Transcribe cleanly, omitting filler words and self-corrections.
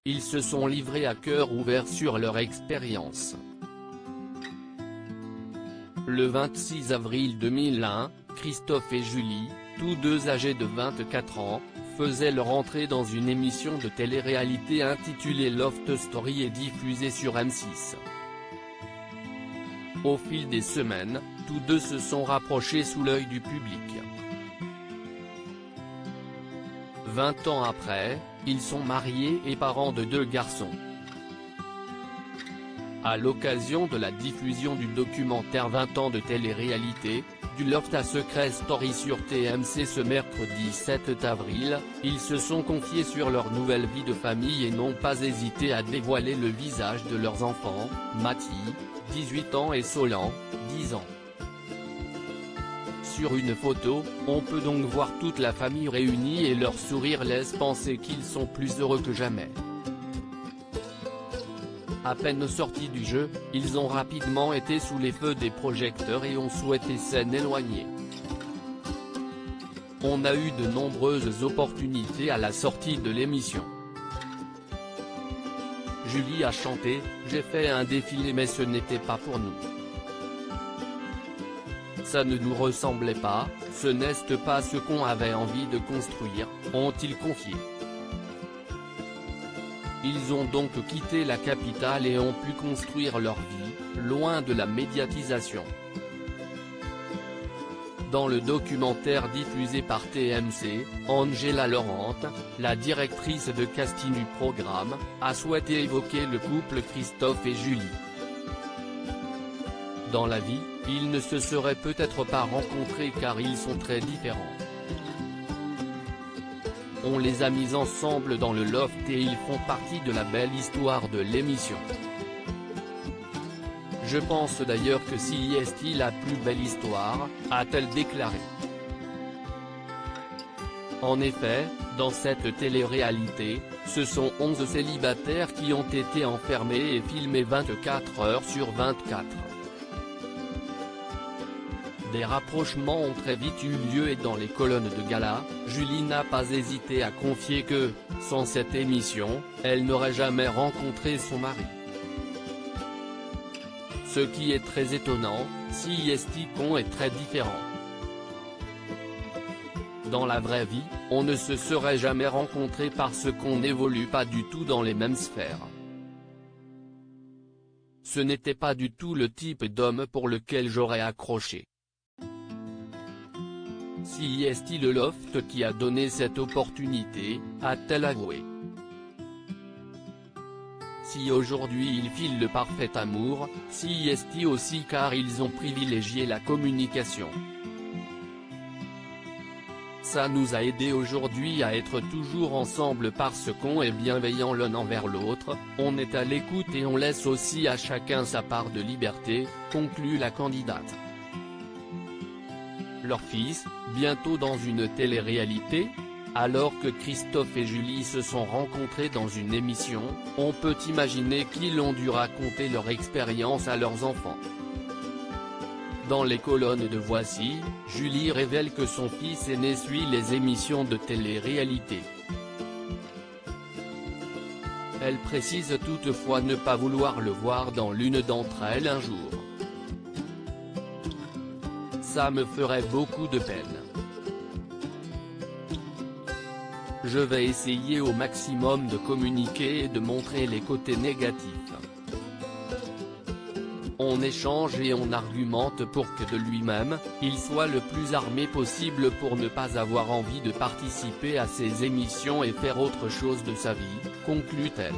ils se sont livrés à cœur ouvert sur leur expérience. Le 26 avril 2001, Christophe et Julie, tous deux âgés de 24 ans, faisaient leur entrée dans une émission de télé-réalité intitulée Loft Story et diffusée sur M6. Au fil des semaines, tous deux se sont rapprochés sous l'œil du public. 20 ans après, ils sont mariés et parents de 2 garçons. À l'occasion de la diffusion du documentaire 20 ans de télé-réalité, du Loft à Secret Story sur TMC ce mercredi 7 avril, ils se sont confiés sur leur nouvelle vie de famille et n'ont pas hésité à dévoiler le visage de leurs enfants, Mathie, 18 ans et Solan, 10 ans. Sur une photo, on peut donc voir toute la famille réunie et leur sourire laisse penser qu'ils sont plus heureux que jamais. À peine sortis du jeu, ils ont rapidement été sous les feux des projecteurs et ont souhaité s'en éloigner. On a eu de nombreuses opportunités à la sortie de l'émission. Julie a chanté « J'ai fait un défilé mais ce n'était pas pour nous. Ça ne nous ressemblait pas, ce n'est pas ce qu'on avait envie de construire », ont-ils confié. Ils ont donc quitté la capitale et ont pu construire leur vie, loin de la médiatisation. Dans le documentaire diffusé par TMC, Angela Laurent, la directrice de casting du programme, a souhaité évoquer le couple Christophe et Julie. Dans la vie, ils ne se seraient peut-être pas rencontrés car ils sont très différents. On les a mis ensemble dans le loft et ils font partie de la belle histoire de l'émission. Je pense d'ailleurs que c'est la plus belle histoire, a-t-elle déclaré. En effet, dans cette télé-réalité, ce sont 11 célibataires qui ont été enfermés et filmés 24 heures sur 24. Des rapprochements ont très vite eu lieu et dans les colonnes de gala, Julie n'a pas hésité à confier que, sans cette émission, elle n'aurait jamais rencontré son mari. Ce qui est très étonnant, qu'on est très différent. Dans la vraie vie, on ne se serait jamais rencontré parce qu'on n'évolue pas du tout dans les mêmes sphères. Ce n'était pas du tout le type d'homme pour lequel j'aurais accroché. C'est le loft qui a donné cette opportunité, a-t-elle avoué. Si aujourd'hui ils filent le parfait amour, c'est aussi car ils ont privilégié la communication. Ça nous a aidé aujourd'hui à être toujours ensemble parce qu'on est bienveillant l'un envers l'autre, on est à l'écoute et on laisse aussi à chacun sa part de liberté, conclut la candidate. Leur fils, bientôt dans une télé-réalité ? Alors que Christophe et Julie se sont rencontrés dans une émission, on peut imaginer qu'ils ont dû raconter leur expérience à leurs enfants. Dans les colonnes de Voici, Julie révèle que son fils aîné suit les émissions de télé-réalité. Elle précise toutefois ne pas vouloir le voir dans l'une d'entre elles un jour. Ça me ferait beaucoup de peine. Je vais essayer au maximum de communiquer et de montrer les côtés négatifs. On échange et on argumente pour que de lui-même, il soit le plus armé possible pour ne pas avoir envie de participer à ces émissions et faire autre chose de sa vie, conclut-elle.